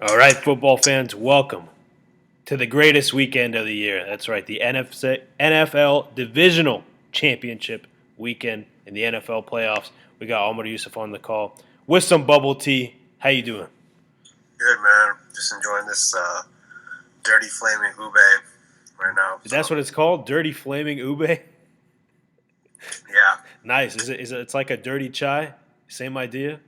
All right, football fans, welcome to the greatest weekend of the year. That's right, the NFL Divisional Championship weekend in the NFL playoffs. We got Omar Yusuf on the call with some bubble tea. How you doing? Good, man. Just enjoying this dirty flaming ube right now. That's what it's called, dirty flaming ube. Yeah, Nice. Is it? Is it? It's like a dirty chai. Same idea.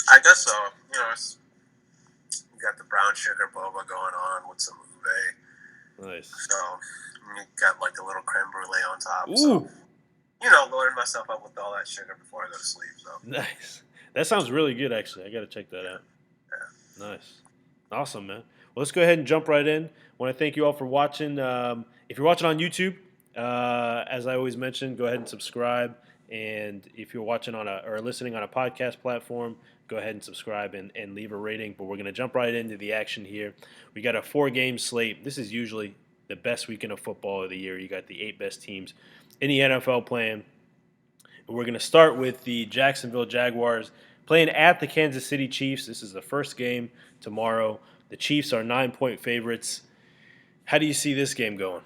I guess so. You got the brown sugar boba going on with some ube. Nice. So you got like a little creme brulee on top. So, Ooh, loading myself up with all that sugar before I go to sleep. So, nice. That sounds really good. Actually, I got to check that out. yeah. Nice. Awesome, man. Well, let's go ahead and jump right in. I want to thank you all for watching. If you're watching on YouTube, as I always mention, go ahead and subscribe. And if you're watching on or listening on a podcast platform, go ahead and subscribe and leave a rating. But we're going to jump right into the action here. We got a 4-game slate. This is usually the best weekend of football of the year. You got the 8 best teams in the NFL playing. And we're going to start with the Jacksonville Jaguars playing at the Kansas City Chiefs. This is the first game tomorrow. The Chiefs are 9-point favorites. How do you see this game going?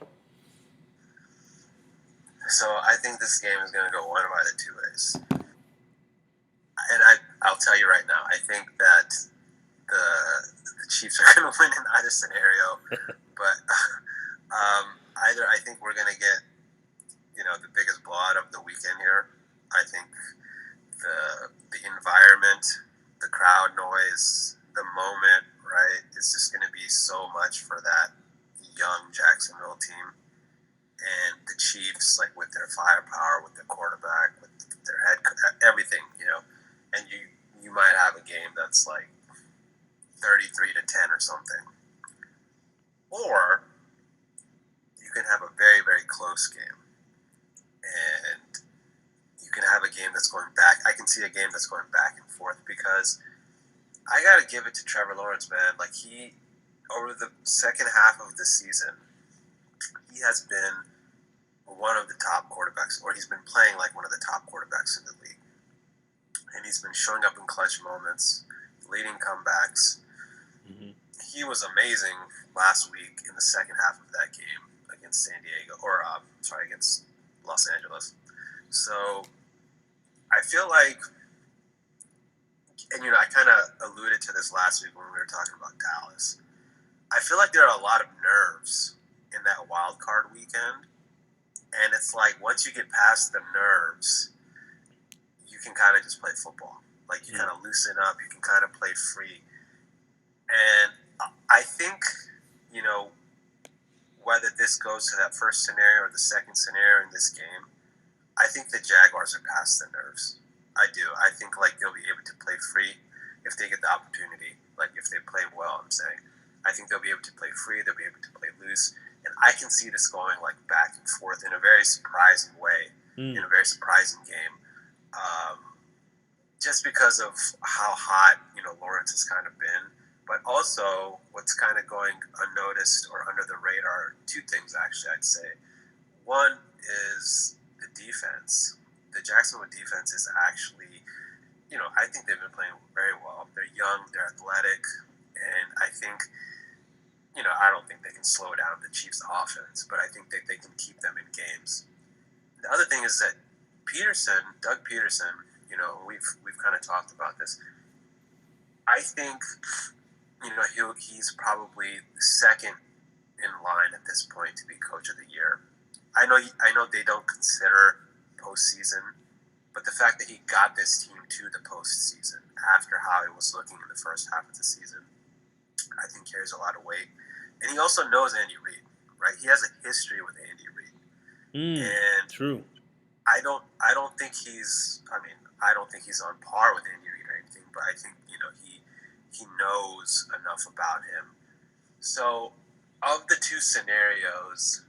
So I think this game is going to go one of either two ways. And I'll tell you right now, I think that the Chiefs are going to win in either scenario. But either I think we're going to get the biggest blowout of the weekend here. I think the environment, the crowd noise, the moment, right? It's just going to be so much for that young Jacksonville team. And the Chiefs, like with their firepower, with their quarterback, with their head, everything, and you might have a game that's like 33-10 or something, or you can have a very, very close game, and you can have a game that's going back. I can see a game that's going back and forth because I got to give it to Trevor Lawrence, man. Like over the second half of the season, he has been one of the top quarterbacks, or he's been playing like one of the top quarterbacks in the league. And he's been showing up in clutch moments, leading comebacks. Mm-hmm. He was amazing last week in the second half of that game against San Diego, against Los Angeles. So I feel like, and I kind of alluded to this last week when we were talking about Dallas. I feel like there are a lot of nerves in that wild card weekend. And it's like once you get past the nerves, you can kind of just play football. Like you kind of loosen up, you can kind of play free. And I think, whether this goes to that first scenario or the second scenario in this game, I think the Jaguars are past the nerves. I do. I think like they'll be able to play free if they get the opportunity. Like if they play well, I'm saying. I think they'll be able to play free, they'll be able to play loose. And I can see this going like back and forth in a very surprising way, in a very surprising game, just because of how hot Lawrence has kind of been, but also what's kind of going unnoticed or under the radar. Two things actually, I'd say. One is the defense. The Jacksonville defense is actually, I think they've been playing very well. They're young, they're athletic, and I think. I don't think they can slow down the Chiefs' offense, but I think that they can keep them in games. The other thing is that Doug Peterson, we've kind of talked about this. I think, he's probably second in line at this point to be Coach of the Year. I know they don't consider postseason, but the fact that he got this team to the postseason after how it was looking in the first half of the season, I think carries a lot of weight. And he also knows Andy Reid, right? He has a history with Andy Reid. And true. I don't think he's on par with Andy Reid or anything, but I think, he knows enough about him. So of the two scenarios,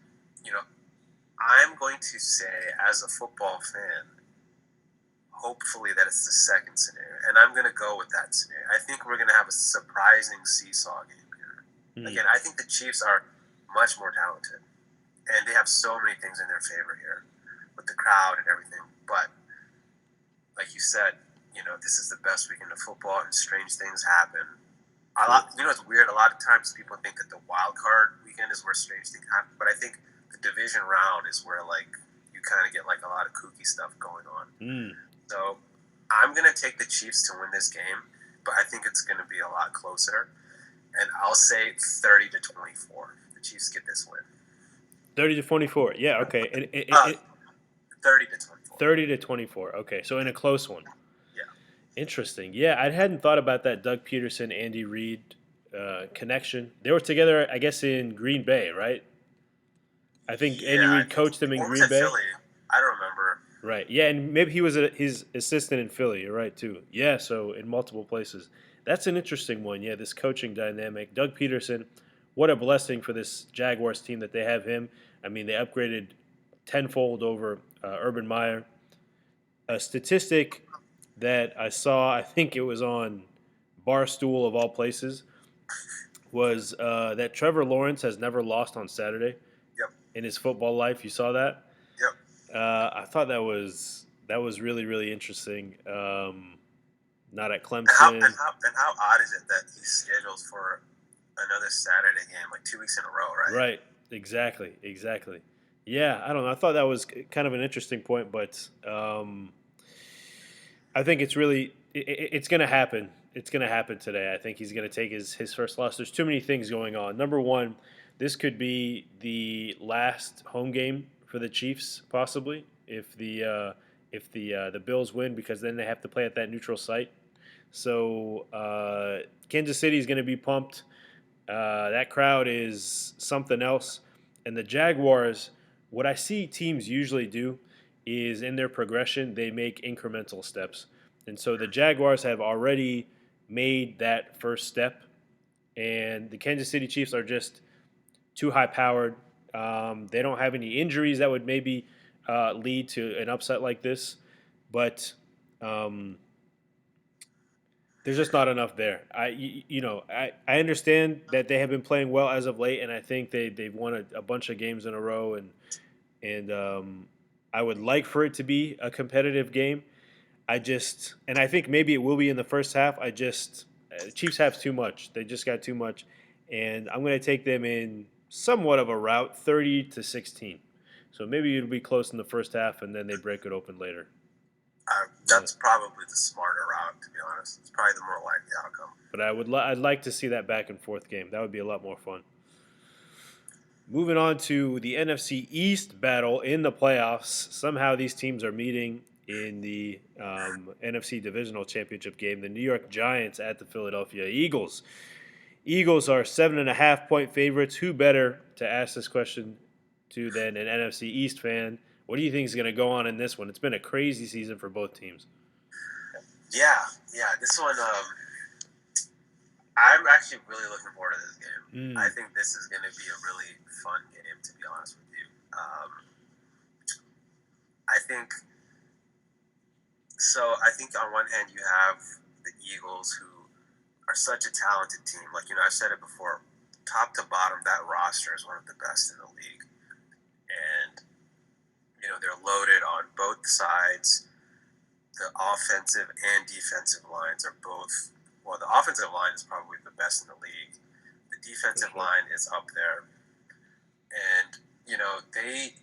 I'm going to say as a football fan, hopefully that it's the second scenario. And I'm going to go with that scenario. I think we're going to have a surprising seesaw game. Again, I think the Chiefs are much more talented, and they have so many things in their favor here with the crowd and everything. But like you said, this is the best weekend of football, and strange things happen. It's weird. A lot of times people think that the wild card weekend is where strange things happen, but I think the division round is where you kind of get a lot of kooky stuff going on. So I'm gonna take the Chiefs to win this game, but I think it's gonna be a lot closer, and I'll say 30-24. The Chiefs get this win. 30-24. Yeah. Okay. 30-24. 30-24. Okay. So in a close one. Interesting. Yeah, I hadn't thought about that Doug Peterson, Andy Reid connection. They were together, I guess, in Green Bay, right? I think Andy Reid coached them in Green Bay. Philly? I don't remember. Right. Yeah, and maybe he was his assistant in Philly. You're right too. Yeah. So in multiple places. That's an interesting one. Yeah, this coaching dynamic. Doug Peterson, what a blessing for this Jaguars team that they have him. I mean, they upgraded tenfold over Urban Meyer. A statistic that I saw, I think it was on Barstool of all places, was that Trevor Lawrence has never lost on Saturday in his football life. You saw that? Yep. I thought that was really, really interesting. Not at Clemson. And how odd is it that he's scheduled for another Saturday game, 2 weeks in a row, right? Right. Exactly. Yeah, I don't know. I thought that was kind of an interesting point, but I think it's really it's going to happen. It's going to happen today. I think he's going to take his first loss. There's too many things going on. Number one, this could be the last home game for the Chiefs, possibly if the Bills win, because then they have to play at that neutral site. So Kansas City is going to be pumped. That crowd is something else. And the Jaguars, what I see teams usually do is in their progression, they make incremental steps. And so the Jaguars have already made that first step. And the Kansas City Chiefs are just too high-powered. They don't have any injuries that would maybe lead to an upset like this. But there's just not enough there. I understand that they have been playing well as of late, and I think they've won a bunch of games in a row, and I would like for it to be a competitive game. I think maybe it will be in the first half. The Chiefs have too much. They just got too much, and I'm going to take them in somewhat of a rout, 30-16. So maybe it'll be close in the first half, and then they break it open later. That's probably the smarter route, to be honest. It's probably the more likely outcome. But I'd like to see that back and forth game. That would be a lot more fun. Moving on to the NFC East battle in the playoffs. Somehow these teams are meeting in the NFC Divisional Championship game. The New York Giants at the Philadelphia Eagles. Eagles are 7.5-point favorites. Who better to ask this question to than an NFC East fan? What do you think is going to go on in this one? It's been a crazy season for both teams. Yeah. This one, I'm actually really looking forward to this game. I think this is going to be a really fun game, to be honest with you. I think on one hand you have the Eagles, who are such a talented team. I've said it before, top to bottom, that roster is one of the best in the league. And they're loaded on both sides. The offensive and defensive lines are both. Well, the offensive line is probably the best in the league. The defensive line is up there, and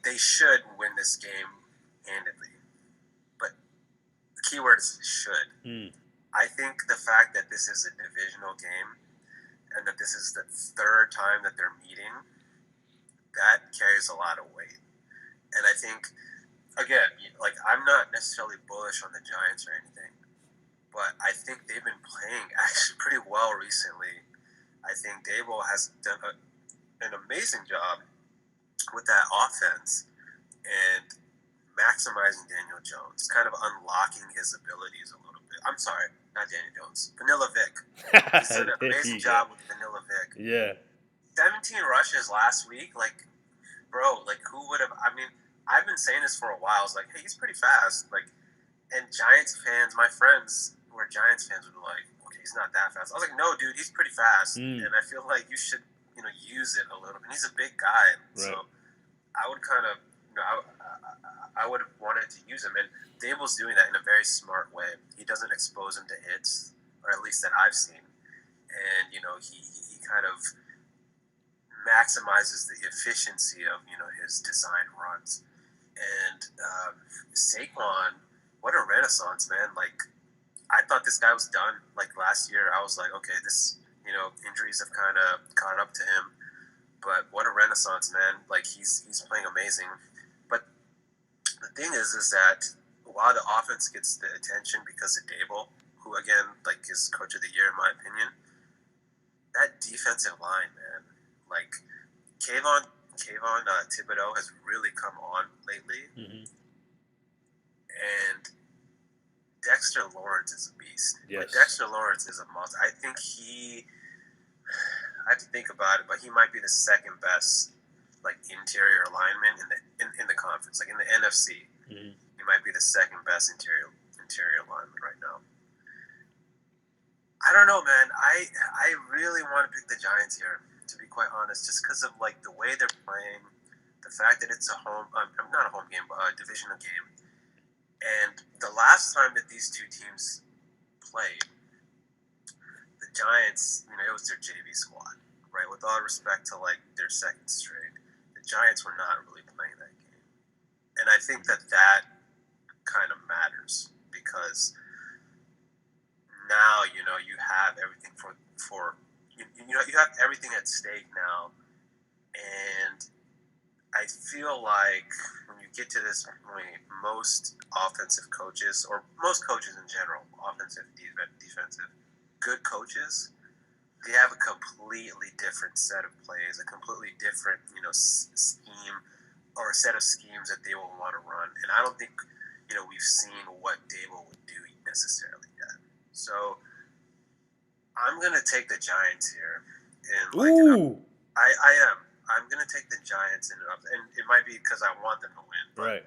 they should win this game handedly. But the key word is should. I think the fact that this is a divisional game and that this is the third time that they're meeting, that carries a lot of weight. And I think, again, I'm not necessarily bullish on the Giants or anything, but I think they've been playing actually pretty well recently. I think Dable has done an amazing job with that offense and maximizing Daniel Jones, kind of unlocking his abilities a little bit. I'm sorry, not Daniel Jones, Vanilla Vic. He's done an amazing job with Vanilla Vic. Yeah. 17 rushes last week, bro, who would have? I mean, I've been saying this for a while. It's hey, he's pretty fast. And Giants fans, my friends who are Giants fans, would be okay, he's not that fast. I was no, dude, he's pretty fast. And I feel like you should, use it a little bit. And he's a big guy. Right. So I would kind of, I would have wanted to use him. And Dable's doing that in a very smart way. He doesn't expose him to hits, or at least that I've seen. And, he kind of maximizes the efficiency of, his design runs. And Saquon, what a renaissance, man. Like, I thought this guy was done. Like, last year, I was like, okay, this, injuries have kind of caught up to him. But what a renaissance, man. Like, he's playing amazing. But the thing is that while the offense gets the attention because of Dable, who, again, like, is coach of the year, in my opinion, that defensive line, man. Like, Kayvon Thibodeau has really come on lately. Mm-hmm. And Dexter Lawrence is a beast. Yes. Like, Dexter Lawrence is a monster. I think I have to think about it, but he might be the second best, like, interior lineman in the conference, like in the NFC. Mm-hmm. He might be the second best interior lineman right now. I don't know, man. I really want to pick the Giants here, to be quite honest, just because of, like, the way they're playing, the fact that it's a home, not a home game, but a divisional game. And the last time that these two teams played, the Giants, it was their JV squad, right? With all respect to, like, their second string, the Giants were not really playing that game. And I think that kind of matters because now, you have everything you have everything at stake now. And I feel like when you get to this point, most offensive coaches, or most coaches in general, offensive, defensive, good coaches, they have a completely different set of plays, a completely different, scheme or a set of schemes that they will want to run. And I don't think, we've seen what Dable would do necessarily yet. So I'm going to take the Giants here. And, like, Ooh. I am. I'm going to take the Giants, and it might be because I want them to win. But, Right.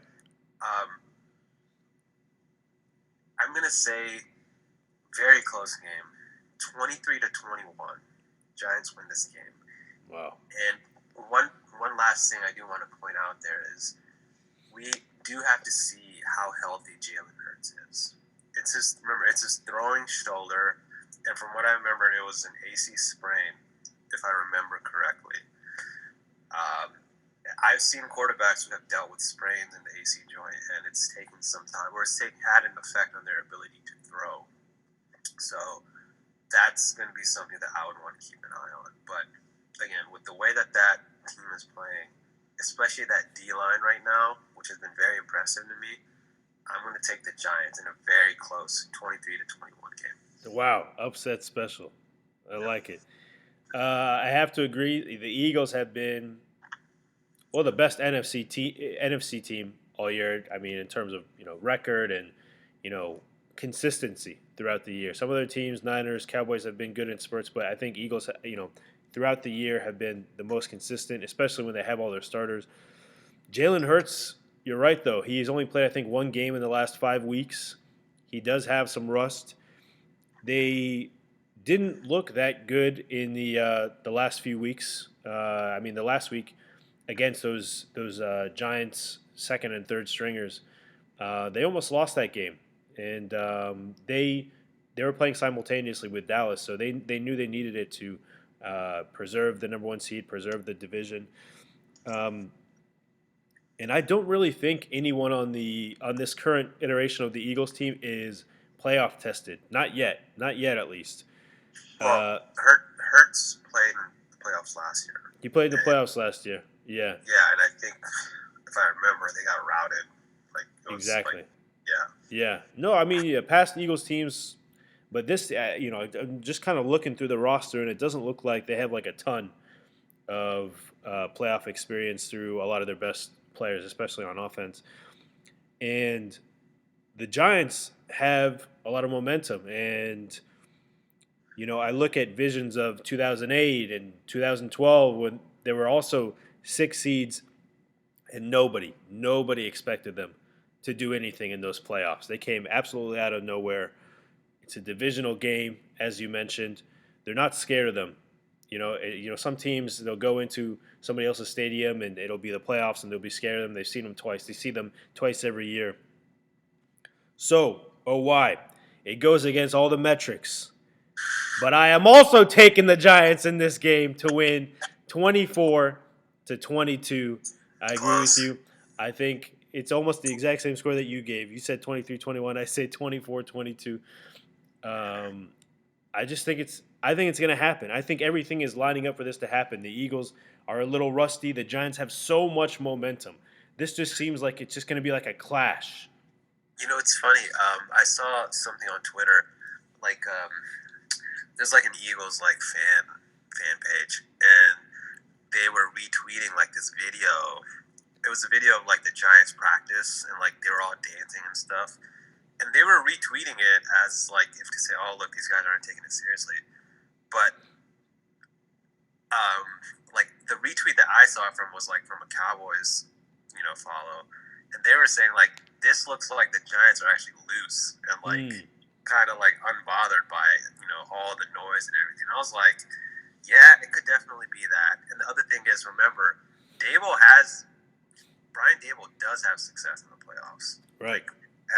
I'm going to say very close game, 23-21. Giants win this game. Wow. And one last thing I do want to point out there is we do have to see how healthy Jalen Hurts is. It's his throwing shoulder, and from what I remember, it was an AC sprain, if I remember correctly. I've seen quarterbacks who have dealt with sprains in the AC joint, and it's taken some time, or it's had an effect on their ability to throw. So that's going to be something that I would want to keep an eye on. But again, with the way that team is playing, especially that D-line right now, which has been very impressive to me, I'm going to take the Giants in a very close 23-21 game. Wow, upset special. I like it. I have to agree. The Eagles have been, the best NFC team all year. I mean, in terms of record and consistency throughout the year. Some other teams, Niners, Cowboys, have been good in spurts, but I think Eagles, throughout the year have been the most consistent, especially when they have all their starters. Jalen Hurts, you're right though. He's only played, I think, one game in the last 5 weeks. He does have some rust. They didn't look that good in the last few weeks. The last week against those Giants second and third stringers, they almost lost that game, and they were playing simultaneously with Dallas, so they knew they needed it to preserve the number one seed, preserve the division. And I don't really think anyone on this current iteration of the Eagles team is playoff tested. Not yet at least. Well, Hurts played in the playoffs last year. He played in the playoffs last year. Yeah. Yeah, and I think, if I remember, they got routed. Exactly. Yeah. Yeah. No, I mean, past Eagles teams, but this, I'm just kind of looking through the roster, and it doesn't look like they have like a ton of playoff experience through a lot of their best players, especially on offense. And the Giants have a lot of momentum, and I look at visions of 2008 and 2012 when there were also 6 seeds, and nobody expected them to do anything in those playoffs. They came absolutely out of nowhere. It's a divisional game, as you mentioned. They're not scared of them. Some teams they'll go into somebody else's stadium and it'll be the playoffs and they'll be scared of them. They've seen them twice. They see them twice every year. So, why? It goes against all the metrics. But I am also taking the Giants in this game to win 24-22. I agree with Close. you. I think it's almost the exact same score that you gave. You said 23-21. I say 24-22. Um, I think it's going to happen. I think everything is lining up for this to happen. The Eagles are a little rusty. The Giants have so much momentum. This just seems like it's just going to be like a clash. It's funny. I saw something on Twitter, like there's like an Eagles like fan page, and they were retweeting like this video. It was a video of like the Giants practice, and like they were all dancing and stuff, and they were retweeting it as like if to say, "Oh, look, these guys aren't taking it seriously." But like the retweet that I saw was like from a Cowboys, follow, and they were saying like this looks like the Giants are actually loose and like kind of like unbothered by all the noise and everything. I was like, yeah, it could definitely be that. And the other thing is, remember, Brian Dable does have success in the playoffs, Right. like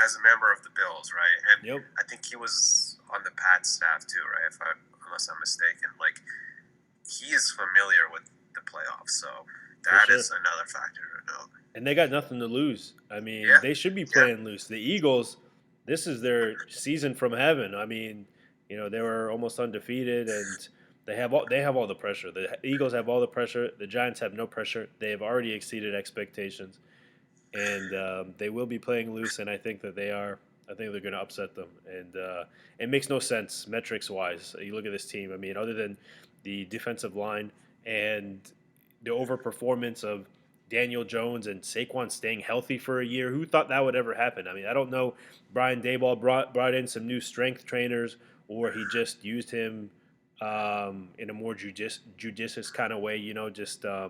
as a member of the Bills, right? And Yep. I think he was on the Pats staff too, right? Unless I'm mistaken, like he is familiar with the playoffs, so that sure. is another factor to note. And they got nothing to lose. I mean, Yeah, they should be yeah, playing loose. The Eagles, this is their season from heaven. I mean, they were almost undefeated, and they have all the pressure. The Eagles have all the pressure. The Giants have no pressure. They have already exceeded expectations, and they will be playing loose. And I think that they are. I think they're going to upset them, and it makes no sense metrics wise. You look at this team. I mean, other than the defensive line and the overperformance of Daniel Jones and Saquon staying healthy for a year. Who thought that would ever happen? I mean, I don't know. Brian Daboll brought in some new strength trainers, or he just used him in a more judicious kind of way. Just I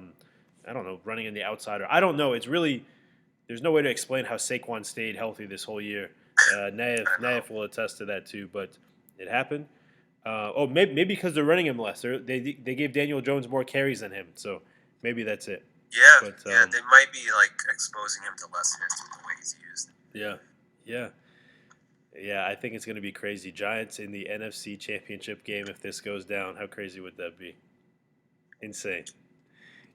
don't know, running in the outsider. I don't know. It's really there's no way to explain how Saquon stayed healthy this whole year. I know. Naif will attest to that too, but it happened. Maybe because they're running him less. They gave Daniel Jones more carries than him, so maybe that's it. Yeah, But yeah, they might be like exposing him to less hits with the way he's used. yeah, yeah, yeah. I think it's going to be crazy. Giants in the NFC Championship game if this goes down. How crazy would that be? Insane.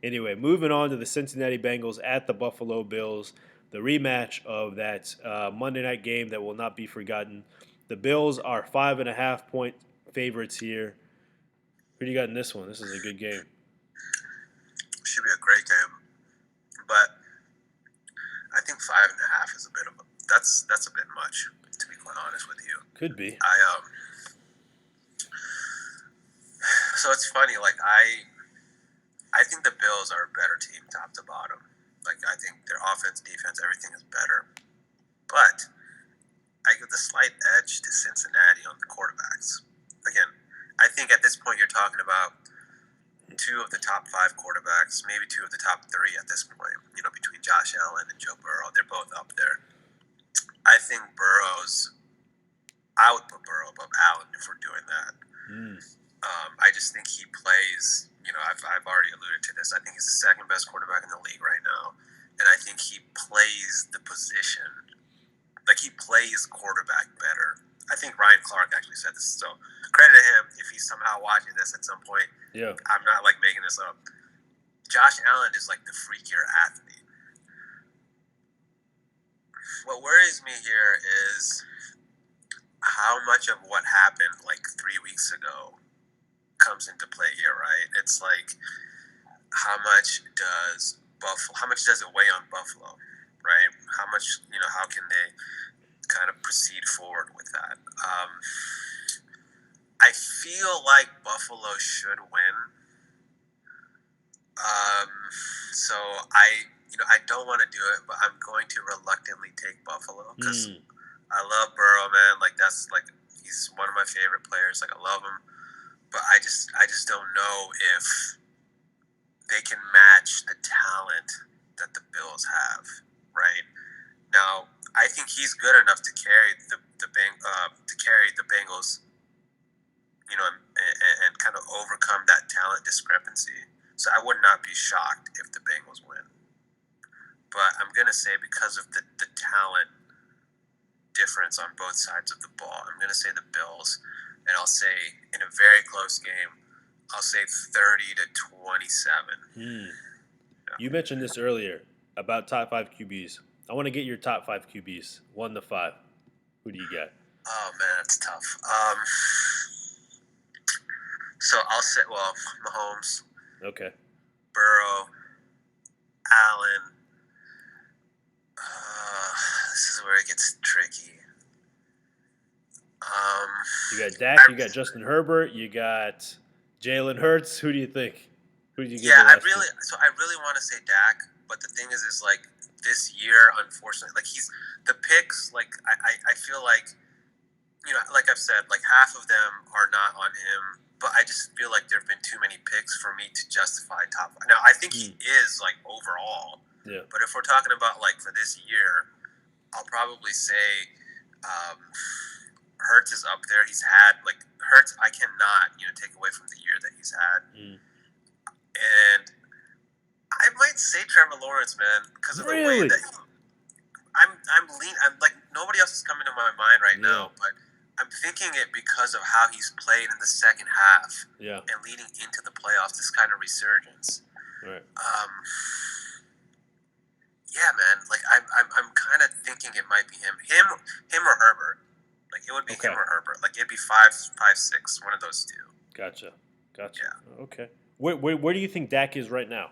Anyway, moving on to the Cincinnati Bengals at the Buffalo Bills, the rematch of that Monday night game that will not be forgotten. The Bills are 5.5 point favorites here. Who do you got in this one? This is a good game. Should be a great game, but I think 5.5 is a bit of that's a bit much, to be quite honest with you. Could be. So it's funny, like I think the Bills are a better team top to bottom. Like I think their offense, defense, everything is better. But I give the slight edge to Cincinnati on the quarterbacks. Again, I think at this point you're talking about two of the top five quarterbacks, maybe two of the top three at this point, between Josh Allen and Joe Burrow. They're both up there. I think I would put Burrow above Allen if we're doing that. I just think he plays, I've already alluded to this. I think he's the second best quarterback in the league right now. And I think he plays the position, like he plays quarterback better. I think Ryan Clark actually said this, so credit to him if he's somehow watching this at some point. Yeah. I'm not like making this up. Josh Allen is like the freakier athlete. What worries me here is how much of what happened like 3 weeks ago comes into play here, right? It's like how much does it weigh on Buffalo, right? How can they kind of proceed forward with that? I feel like Buffalo should win. So I don't want to do it, but I'm going to reluctantly take Buffalo because I love Burrow, man. Like he's one of my favorite players. Like I love him, but I just don't know if they can match the talent that the Bills have. Right now, I think he's good enough to carry the Bengals, and kind of overcome that talent talent discrepancy. So I would not be shocked if the Bengals win. But I'm going to say because of the talent difference on both sides of the ball, I'm going to say the Bills. And I'll say in a very close game, I'll say 30-27. Yeah. You mentioned this earlier about top 5 QBs. I want to get your top 5 QBs, 1 to 5. Who do you got? Oh man, that's tough. So I'll say, Mahomes. Okay. Burrow. Allen. This is where it gets tricky. You got Dak. You got Justin Herbert. You got Jalen Hurts. Who do you think? Who do you give? I really want to say Dak, but the thing is like this year, unfortunately, like the picks. Like I feel like, like I've said, like half of them are not on him. But I just feel like there have been too many picks for me to justify top 5. Now I think he is like overall. Yeah. But if we're talking about like for this year, I'll probably say Hurts is up there. He's had like Hurts. I cannot take away from the year that he's had. And I might say Trevor Lawrence, man, because of the way that I'm lean. I'm like nobody else is coming to my mind right now, but I'm thinking it because of how he's played in the second half and leading into the playoffs. This kind of resurgence. Right. Yeah, man. Like I'm kind of thinking it might be him or Herbert. Like it would be him or Herbert. Like it'd be 5, 6, one of those two. Gotcha. Yeah. Okay. Where do you think Dak is right now?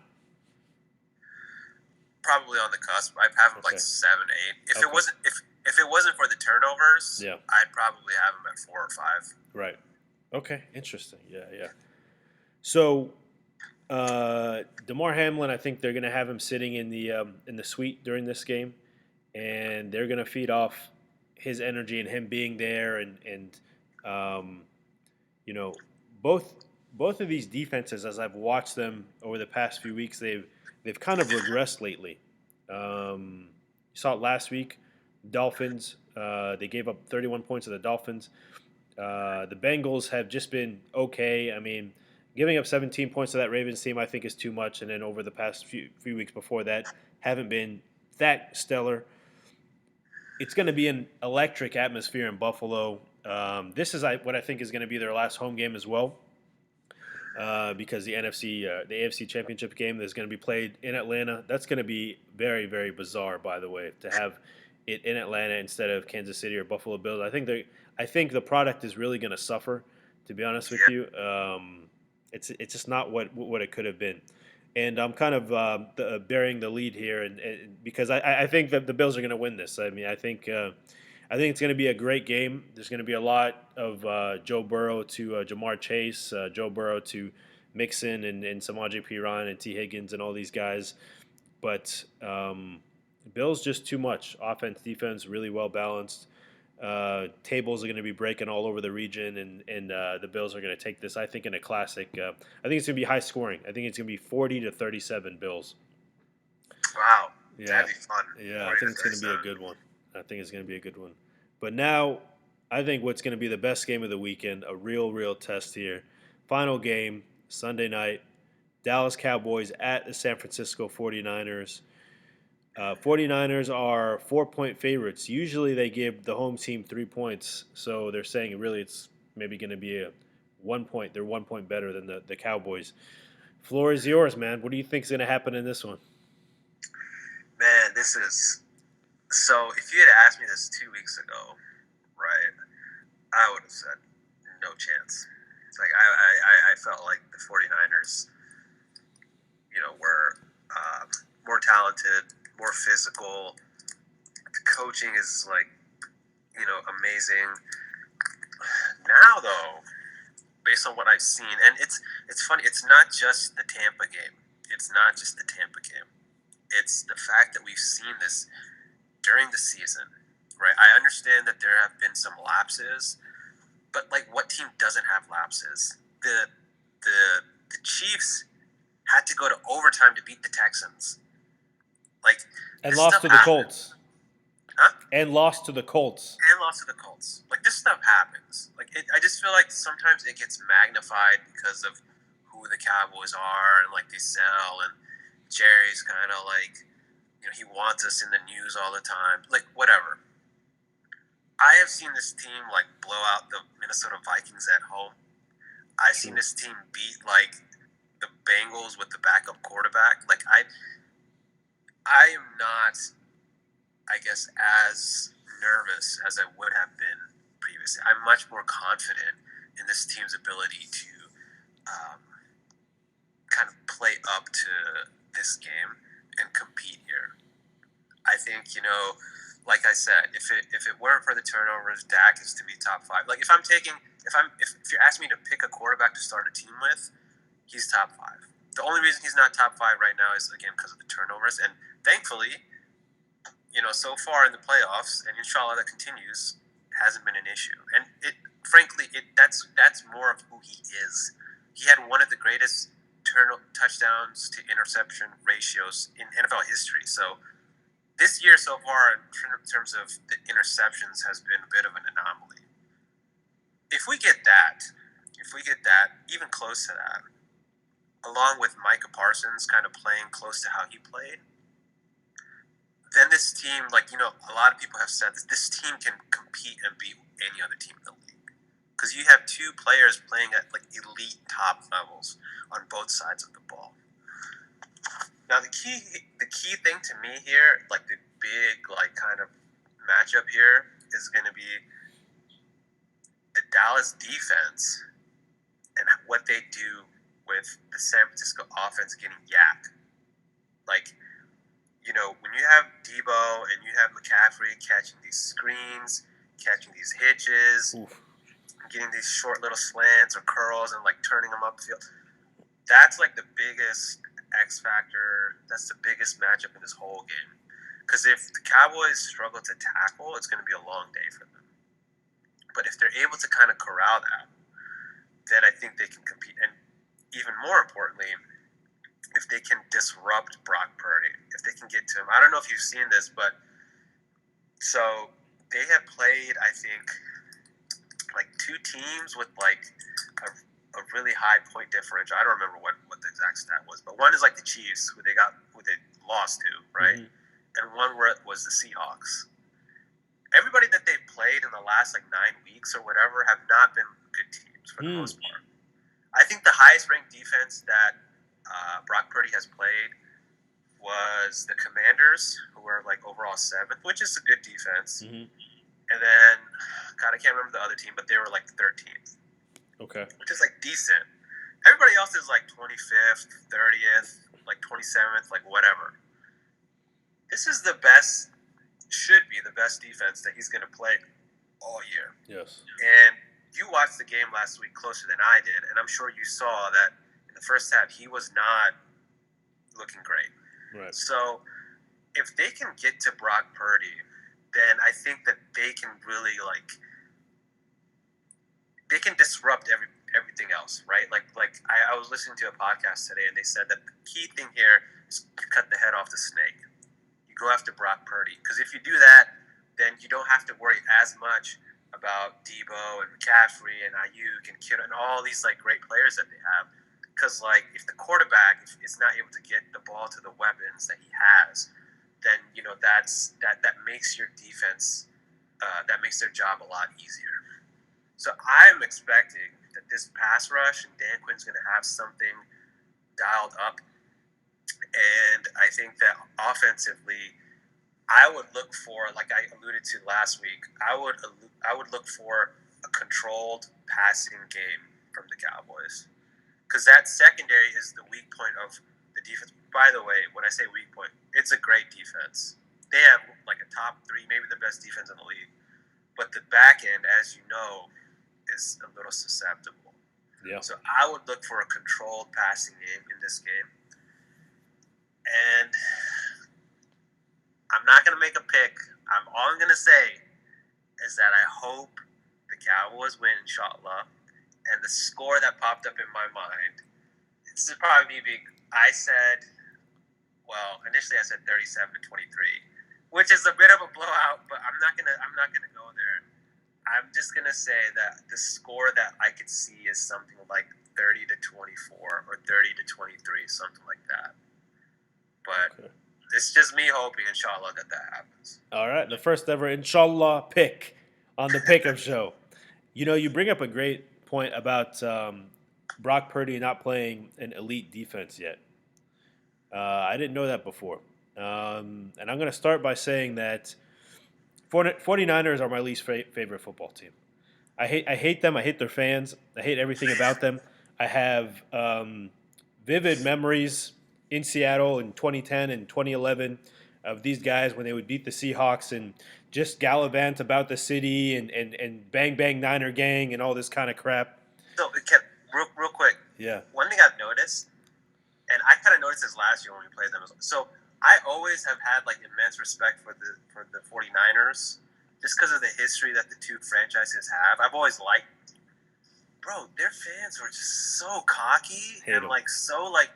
Probably on the cusp. I'd have him like 7, 8. If it wasn't for the turnovers, I'd probably have him at 4 or 5. Right. Okay. Interesting. Yeah. So, Damar Hamlin, I think they're going to have him sitting in the suite during this game, and they're going to feed off his energy and him being there, and both of these defenses, as I've watched them over the past few weeks, they've kind of regressed lately. You saw it last week. Dolphins, they gave up 31 points to the Dolphins. The Bengals have just been okay. I mean, giving up 17 points to that Ravens team, I think, is too much. And then over the past few weeks before that, haven't been that stellar. It's going to be an electric atmosphere in Buffalo. This is what I think is going to be their last home game as well, because the AFC Championship game is going to be played in Atlanta. That's going to be very, very bizarre, by the way, to have it in Atlanta instead of Kansas City or Buffalo Bills. I think the product is really going to suffer, to be honest with you. It's just not what it could have been. And I'm kind of bearing the lead here, and because I think that the Bills are going to win this. I mean, I think it's going to be a great game. There's going to be a lot of Joe Burrow to Jamar Chase, Joe Burrow to Mixon and Samaje Perine and T. Higgins and all these guys. But Bills just too much. Offense, defense, really well balanced. Tables are going to be breaking all over the region, and the Bills are going to take this, I think, in a classic. I think it's going to be high scoring. I think it's going to be 40-37 Bills. Wow. Yeah. That'd be fun. Yeah, I think it's going to be a good one. But now, I think what's going to be the best game of the weekend, a real test here. Final game, Sunday night, Dallas Cowboys at the San Francisco 49ers. 49ers are 4-point favorites. Usually they give the home team 3 points, so they're saying really it's maybe going to be a 1 point. They're 1 point better than the Cowboys. Floor is yours, man. What do you think is going to happen in this one? Man, this is... So if you had asked me this 2 weeks ago, right, I would have said no chance. It's like I felt like the 49ers, were more talented, more physical. The coaching is amazing. Now though, based on what I've seen, and it's funny, it's not just the Tampa game. It's the fact that we've seen this during the season, right? I understand that there have been some lapses, but what team doesn't have lapses? The Chiefs had to go to overtime to beat the Texans. And lost to the Colts. Huh? And lost to the Colts. This stuff happens. I just feel like sometimes it gets magnified because of who who the Cowboys are, and like they sell, and Jerry's kind of like, he wants us in the news all the time, like whatever. I have seen this team like blow out the Minnesota Vikings at home. I've seen this team beat like the Bengals with the backup quarterback. Like I am not, I guess, as nervous as I would have been previously. I'm much more confident in this team's ability to kind of play up to this game and compete here. I think, like I said, if it weren't for the turnovers, Dak is to me top 5. Like if you're asking me to pick a quarterback to start a team with, he's top 5. The only reason he's not top 5 right now is again because of the turnovers, and thankfully, so far in the playoffs, and inshallah that continues, hasn't been an issue. And that's more of who he is. He had one of the greatest touchdowns to interception ratios in NFL history. So this year so far, in terms of the interceptions, has been a bit of an anomaly. If we get that, even close to that, along with Micah Parsons kind of playing close to how he played, then this team, a lot of people have said this team can compete and beat any other team in the league. Because you have 2 players playing at like elite top levels on both sides of the ball. Now the key thing to me here, like the big kind of matchup here, is going to be the Dallas defense and what they do with the San Francisco offense getting yak. Like, when you have Debo and you have McCaffrey catching these screens, catching these hitches, getting these short little slants or curls and like turning them upfield, that's like the biggest X factor. That's the biggest matchup in this whole game. Because if the Cowboys struggle to tackle, it's going to be a long day for them. But if they're able to kind of corral that, then I think they can compete. And even more importantly, if they can disrupt Brock Purdy, if they can get to him. I don't know if you've seen this, but so they have played, I think, like 2 teams with like a really high point differential. I don't remember what the exact stat was, but one is like the Chiefs, who they lost to, right? Mm-hmm. And one where it was the Seahawks. Everybody that they've played in the last like 9 weeks or whatever have not been good teams for the most part. I think the highest ranked defense that Brock Purdy has played was the Commanders, who were like overall 7th, which is a good defense. Mm-hmm. And then, God, I can't remember the other team, but they were like 13th. Okay. Which is like decent. Everybody else is like 25th, 30th, like 27th, like whatever. This is should be the best defense that he's going to play all year. Yes. And you watched the game last week closer than I did, and I'm sure you saw that in the first half he was not looking great. Right. So if they can get to Brock Purdy, then I think that they can really they can disrupt everything else, right? Like I was listening to a podcast today, and they said that the key thing here is to cut the head off the snake. You go after Brock Purdy, because if you do that, then you don't have to worry as much about Debo and McCaffrey and Ayuk and Kittle and all these like great players that they have. Because like if the quarterback is not able to get the ball to the weapons that he has, then that makes your defense that makes their job a lot easier. So I'm expecting that this pass rush and Dan Quinn's going to have something dialed up, and I think that offensively, I would look for, like I alluded to last week, I would look for a controlled passing game from the Cowboys, because that secondary is the weak point of the defense. By the way, when I say weak point, it's a great defense. They have like a top 3, maybe the best defense in the league. But the back end, as you know, is a little susceptible. Yeah. So I would look for a controlled passing game in this game. And I'm not going to make a pick. All I'm going to say is that I hope the Cowboys win, inshallah. And the score that popped up in my mind, this is probably me being, initially I said 37-23, which is a bit of a blowout, but I'm not gonna go there. I'm just gonna say that the score that I could see is something like 30-24 or 30-23, something like that. But Okay. it's just me hoping, inshallah, that happens. All right, the first ever inshallah pick on the Pick'em Show. You bring up a great point about Brock Purdy not playing an elite defense yet. I didn't know that before. And I'm going to start by saying that 49ers are my least favorite football team. I hate them. I hate their fans. I hate everything about them. I have vivid memories in Seattle in 2010 and 2011 of these guys when they would beat the Seahawks and just gallivant about the city and bang bang Niner gang and all this kind of crap. So it kept real quick. Yeah. One thing I've noticed, and I kind of noticed this last year when we played them. So I always have had like immense respect for the 49ers just because of the history that the two franchises have. I've always liked, bro, their fans were just so cocky and like so like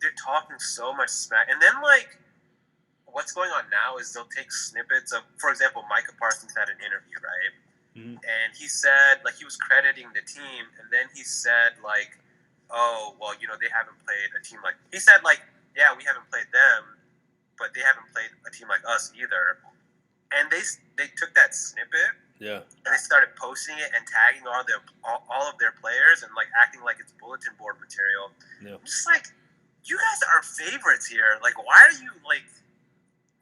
they're talking so much smack. And then like what's going on now is they'll take snippets of, for example, Micah Parsons had an interview, right? Mm-hmm. And he said, like, he was crediting the team, and then he said, like, oh, well, they haven't played a team like, he said, like, yeah, we haven't played them, but they haven't played a team like us either. And they took that snippet, yeah, and they started posting it and tagging all of their players and like acting like it's bulletin board material. Yeah. I'm just like, you guys are favorites here. Like, why are you like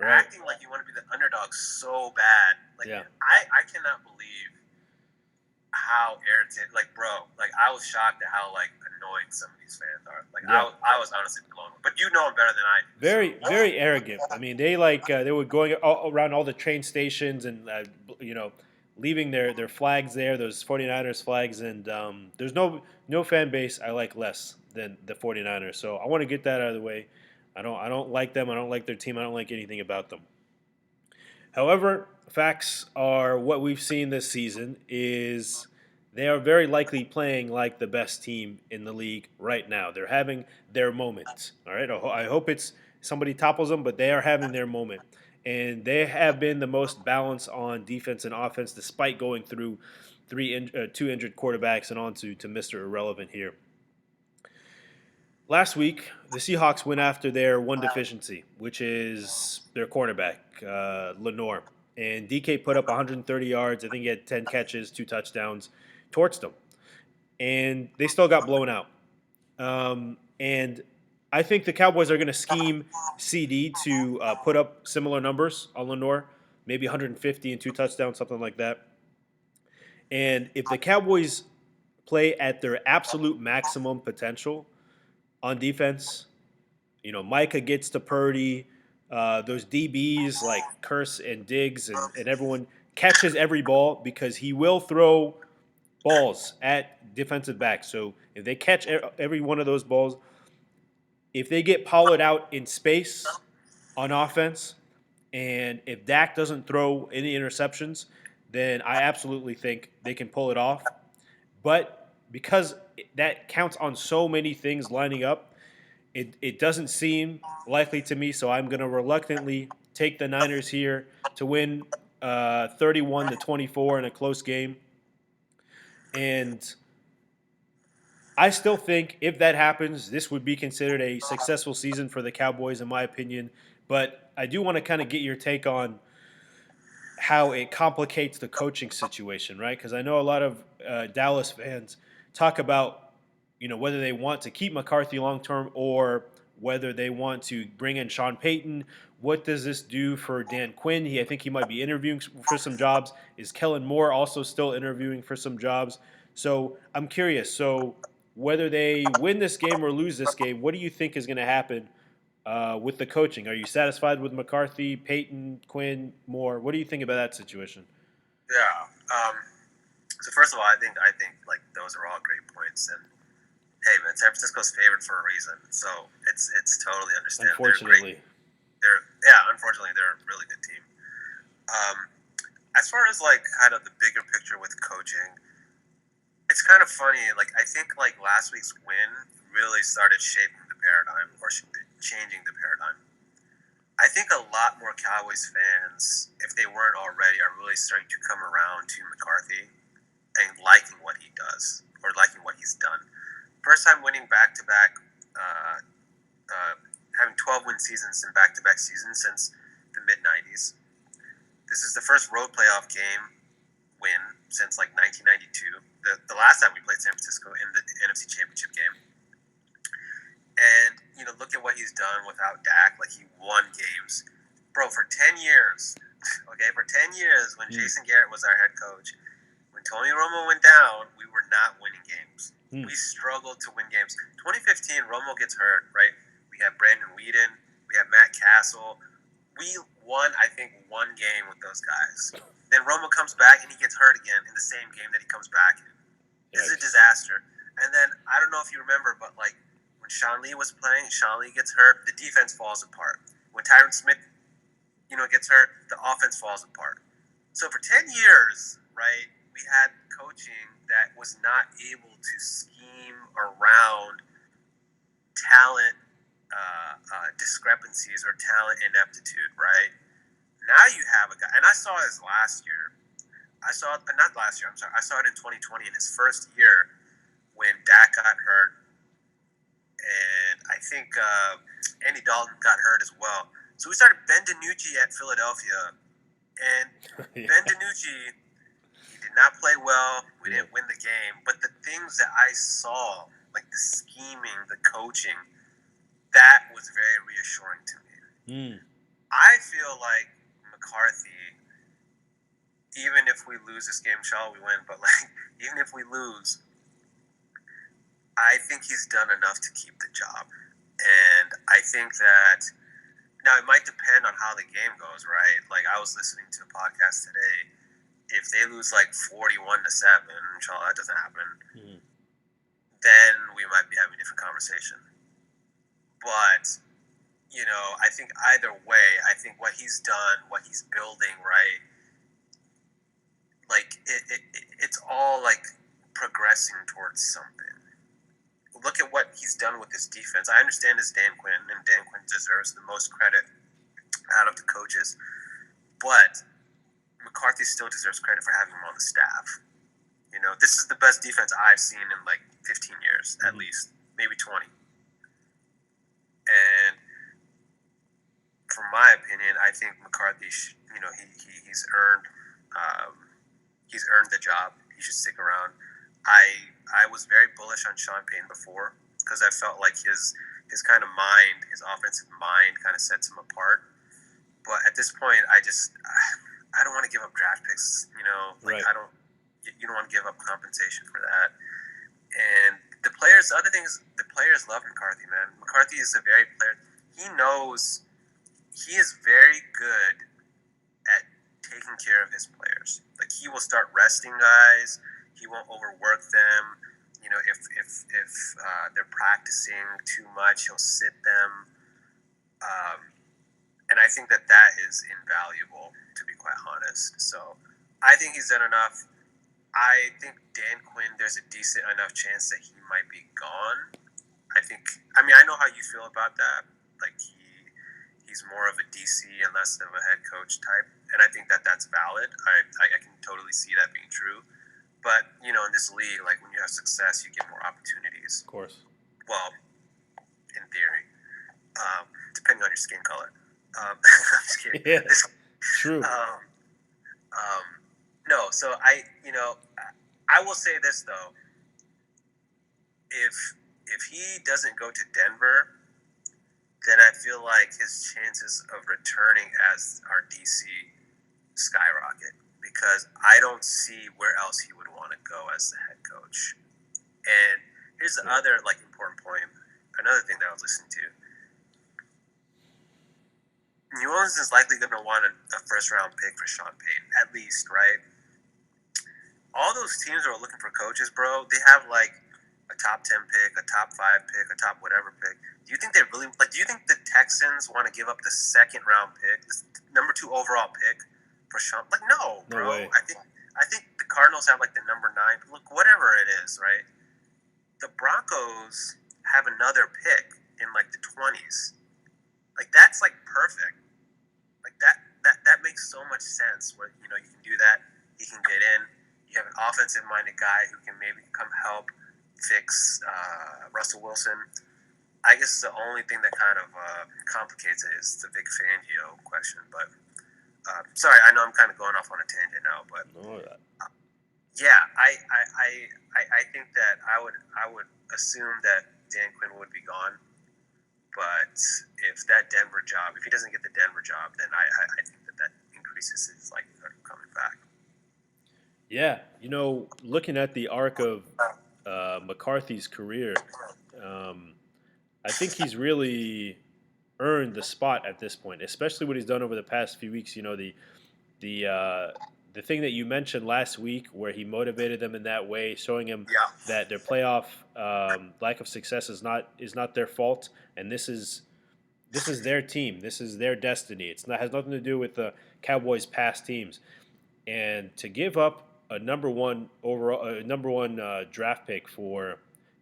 acting like you want to be the underdog so bad? Like, yeah. I cannot believe how irritated. Like, bro, like I was shocked at how like annoying some of these fans are. Like, yeah. I was honestly blown. But you know them better than I do. Very arrogant. I mean, they were going around all the train stations and leaving their flags there, those 49ers flags, and there's no fan base I like less than the 49ers. So I want to get that out of the way. I don't like them. I don't like their team. I don't like anything about them. However, facts are what we've seen this season is they are very likely playing like the best team in the league right now. They're having their moment. All right, I hope it's somebody topples them, but they are having their moment. And they have been the most balanced on defense and offense despite going through two injured quarterbacks and on to Mr. Irrelevant here. Last week, the Seahawks went after their one deficiency, which is their cornerback, Lenore. And DK put up 130 yards. I think he had 10 catches, 2 touchdowns, torched them. And they still got blown out. And I think the Cowboys are going to scheme CD to put up similar numbers on Lenore, maybe 150 and 2 touchdowns, something like that. And if the Cowboys play at their absolute maximum potential on defense, Micah gets to Purdy, those DBs like Curse and Diggs and everyone catches every ball because he will throw balls at defensive backs. So if they catch every one of those balls, if they get Pollard out in space on offense, and if Dak doesn't throw any interceptions, then I absolutely think they can pull it off. But because that counts on so many things lining up, it doesn't seem likely to me, so I'm going to reluctantly take the Niners here to win 31-24 in a close game. And I still think if that happens, this would be considered a successful season for the Cowboys, in my opinion. But I do want to kind of get your take on how it complicates the coaching situation, right? Because I know a lot of Dallas fans talk about whether they want to keep McCarthy long-term or whether they want to bring in Sean Payton. What does this do for Dan Quinn? I think he might be interviewing for some jobs. Is Kellen Moore also still interviewing for some jobs? So I'm curious. So whether they win this game or lose this game, what do you think is going to happen with the coaching? Are you satisfied with McCarthy, Payton, Quinn, Moore? What do you think about that situation? Yeah. So first of all, I think like those are all great points, and hey, man, San Francisco's favored for a reason, so it's totally understandable. Unfortunately, unfortunately, they're a really good team. As far as like kind of the bigger picture with coaching, it's kind of funny. Like I think like last week's win really started shaping the paradigm or changing the paradigm. I think a lot more Cowboys fans, if they weren't already, are really starting to come around to McCarthy. and liking what he does or liking what he's done. First time winning back-to-back, having 12-win seasons in back-to-back seasons since the mid-90s. This is the first road playoff game win since like 1992. The last time we played San Francisco in the NFC Championship game. And, look at what he's done without Dak. Like, he won games. Bro, for 10 years, okay, when Jason Garrett was our head coach, when Tony Romo went down, we were not winning games. We struggled to win games. 2015, Romo gets hurt, right? We have Brandon Whedon. We have Matt Castle. We won, I think, one game with those guys. Then Romo comes back, and he gets hurt again in the same game that he comes back in. This is a disaster. And then, I don't know if you remember, but, like, when Sean Lee was playing, Sean Lee gets hurt, the defense falls apart. When Tyron Smith, gets hurt, the offense falls apart. So for 10 years, right, we had coaching that was not able to scheme around talent discrepancies or talent ineptitude, right? Now you have a guy, and I saw this last year. I saw it in 2020 in his first year when Dak got hurt, and I think Andy Dalton got hurt as well. So we started Ben DiNucci at Philadelphia, and Ben DiNucci, he did not play well. We didn't win the game, but the things that I saw, like the scheming, the coaching, that was very reassuring to me. I feel like McCarthy, even if we lose this game, shall we win? But like, even if we lose, I think he's done enough to keep the job, and I think that. Now, it might depend on how the game goes, right? Like, I was listening to a podcast today. If they lose, like, 41-7, inshallah, that doesn't happen, then we might be having a different conversation. But, I think either way, I think what he's done, what he's building, right, like, it's all, like, progressing towards something. Look at what he's done with this defense. I understand it's Dan Quinn, and Dan Quinn deserves the most credit out of the coaches. But McCarthy still deserves credit for having him on the staff. This is the best defense I've seen in like 15 years, at least, maybe 20. And from my opinion, I think McCarthy, he's earned the job. He should stick around. I was very bullish on Sean Payton before because I felt like his kind of mind, his offensive mind, kind of sets him apart. But at this point, I don't want to give up draft picks. Right. You don't want to give up compensation for that. And the players, the other thing is the players love McCarthy, man. McCarthy is a very player. He knows he is very good at taking care of his players. Like, he will start resting guys. He won't overwork them. If they're practicing too much, he'll sit them. And I think that is invaluable, to be quite honest. So I think he's done enough. I think Dan Quinn, there's a decent enough chance that he might be gone. I know how you feel about that. Like, he's more of a DC and less of a head coach type. And I think that's valid. I can totally see that being true. But, in this league, like, when you have success, you get more opportunities. Of course. Well, in theory. Depending on your skin color. I'm just kidding. Yeah, true. No, so I will say this, though. If he doesn't go to Denver, then I feel like his chances of returning as our DC skyrocket. Because I don't see where else he would want to go as the head coach. And here's the other important point. Another thing that I was listening to. New Orleans is likely going to want a first-round pick for Sean Payton, at least, right? All those teams that are looking for coaches, bro, they have like a top 10 pick, a top 5 pick, a top whatever pick. Do you think they really do you think the Texans want to give up the second-round pick, the number 2 overall pick? For Sean, no, bro. No way. I think the Cardinals have like the number 9. Look, whatever it is, right? The Broncos have another pick in like the 20s. Like, that's like perfect. Like that makes so much sense. Where you can do that. He can get in. You have an offensive-minded guy who can maybe come help fix Russell Wilson. I guess the only thing that kind of complicates it is the Vic Fangio question. But sorry, I know I'm kind of going off on a tangent now, but yeah, I think that I would assume that Dan Quinn would be gone. But if he doesn't get the Denver job, then I think that increases his likelihood of coming back. Yeah, looking at the arc of McCarthy's career, I think he's really earned the spot at this point, especially what he's done over the past few weeks. The thing that you mentioned last week, where he motivated them in that way, showing him that their playoff lack of success is not their fault, and this is their team, this is their destiny. It has nothing to do with the Cowboys' past teams, and to give up a number one draft pick for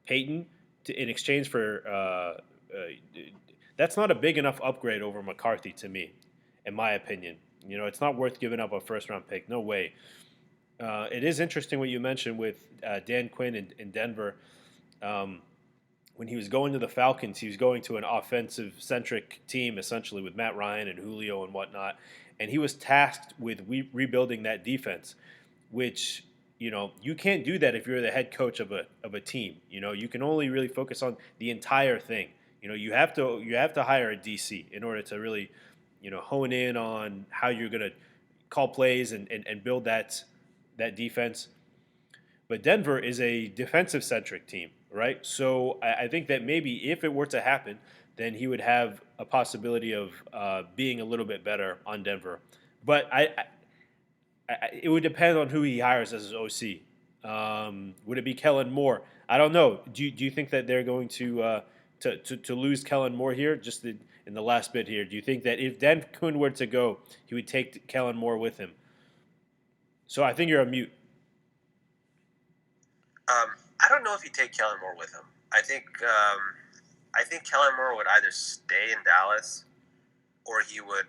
Peyton in exchange for that's not a big enough upgrade over McCarthy to me, in my opinion. It's not worth giving up a first round pick. No way. It is interesting what you mentioned with Dan Quinn in Denver. When he was going to the Falcons, he was going to an offensive centric team, essentially with Matt Ryan and Julio and whatnot. And he was tasked with rebuilding that defense, which you can't do that if you're the head coach of a team. You can only really focus on the entire thing. You have to hire a DC in order to really hone in on how you're going to call plays and build that defense. But Denver is a defensive centric team, right? So I think that maybe if it were to happen, then he would have a possibility of being a little bit better on Denver. But it would depend on who he hires as his OC. Would it be Kellen Moore? I don't know. Do you think that they're going to lose Kellen Moore here? Just in the last bit here, do you think that if Dan Quinn were to go, he would take Kellen Moore with him? So I think you're on mute. I don't know if he'd take Kellen Moore with him. I think Kellen Moore would either stay in Dallas or he would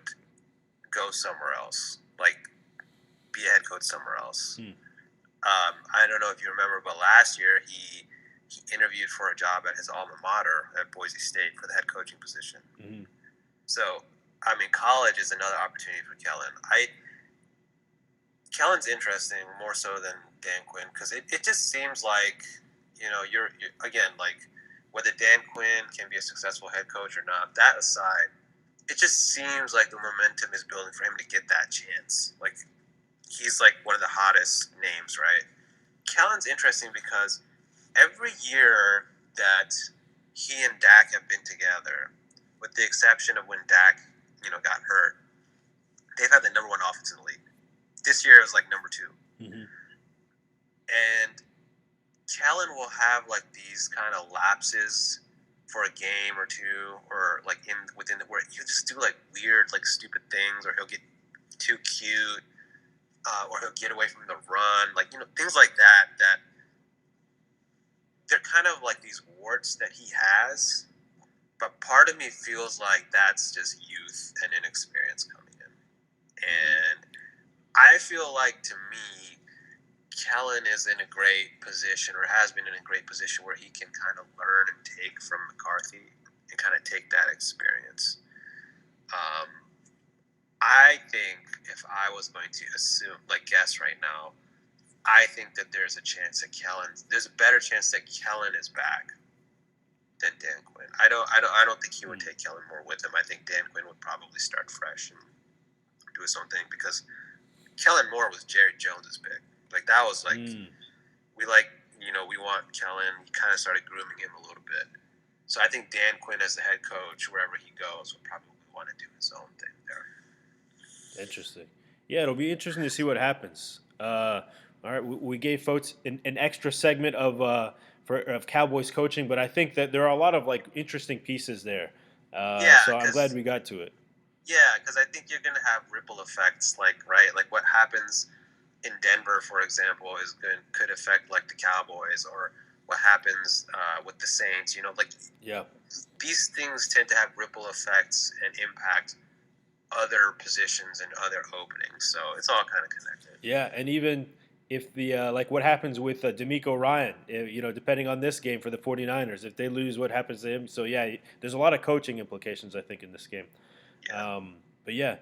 go somewhere else, like be a head coach somewhere else. I don't know if you remember, but last year he interviewed for a job at his alma mater at Boise State for the head coaching position. Mm-hmm. So, I mean, college is another opportunity for Kellen. Kellen's interesting more so than Dan Quinn because it just seems like you're again, like, whether Dan Quinn can be a successful head coach or not, that aside, it just seems like the momentum is building for him to get that chance. Like, he's like one of the hottest names, right? Kellen's interesting because every year that he and Dak have been together, with the exception of when Dak, got hurt, they've had the number one offense in the league. This year it was like number 2. Mm-hmm. And Kellen will have like these kind of lapses for a game or two, or like within where he'll just do like weird, like stupid things, or he'll get too cute, or he'll get away from the run, like things like that. That they're kind of like these warts that he has, but part of me feels like that's just youth and inexperience coming in, and I feel like, to me, Kellen is in a great position, or has been in a great position, where he can kind of learn and take from McCarthy and kind of take that experience. I think if I was going to guess right now, I think that there's a better chance that Kellen is back than Dan Quinn. I don't think he would take Kellen Moore with him. I think Dan Quinn would probably start fresh and do his own thing, because Kellen Moore was Jerry Jones's pick. Like, that was like, we want Kellen. He kind of started grooming him a little bit. So I think Dan Quinn, as the head coach, wherever he goes, would probably want to do his own thing there. Interesting. Yeah, it'll be interesting to see what happens. All right, we gave folks an extra segment of Cowboys coaching, but I think that there are a lot of like interesting pieces there. So I'm glad we got to it. Yeah, because I think you're going to have ripple effects, like what happens in Denver, for example, could affect like the Cowboys, or what happens with the Saints. These things tend to have ripple effects and impact other positions and other openings. So it's all kind of connected. Yeah, and even if the like what happens with D'Amico Ryan, depending on this game for the 49ers, if they lose, what happens to him? So yeah, there's a lot of coaching implications I think in this game. Yeah. But yeah,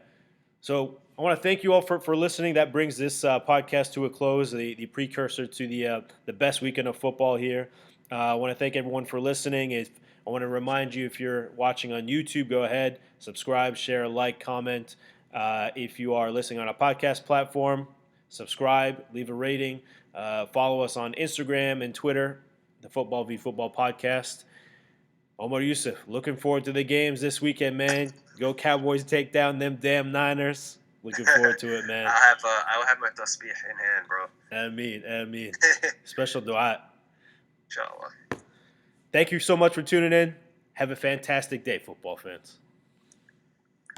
so I want to thank you all for listening. That brings this podcast to a close. The precursor to the best weekend of football here. I want to thank everyone for listening. I want to remind you, if you're watching on YouTube, go ahead, subscribe, share, like, comment. If you are listening on a podcast platform, subscribe, leave a rating. Follow us on Instagram and Twitter, the Football v Football Podcast. Omar Yusuf, looking forward to the games this weekend, man. Go Cowboys, take down them damn Niners. Looking forward to it, man. I'll have my tasbih in hand, bro. Ameen. Special dua. Inshallah. Thank you so much for tuning in. Have a fantastic day, football fans.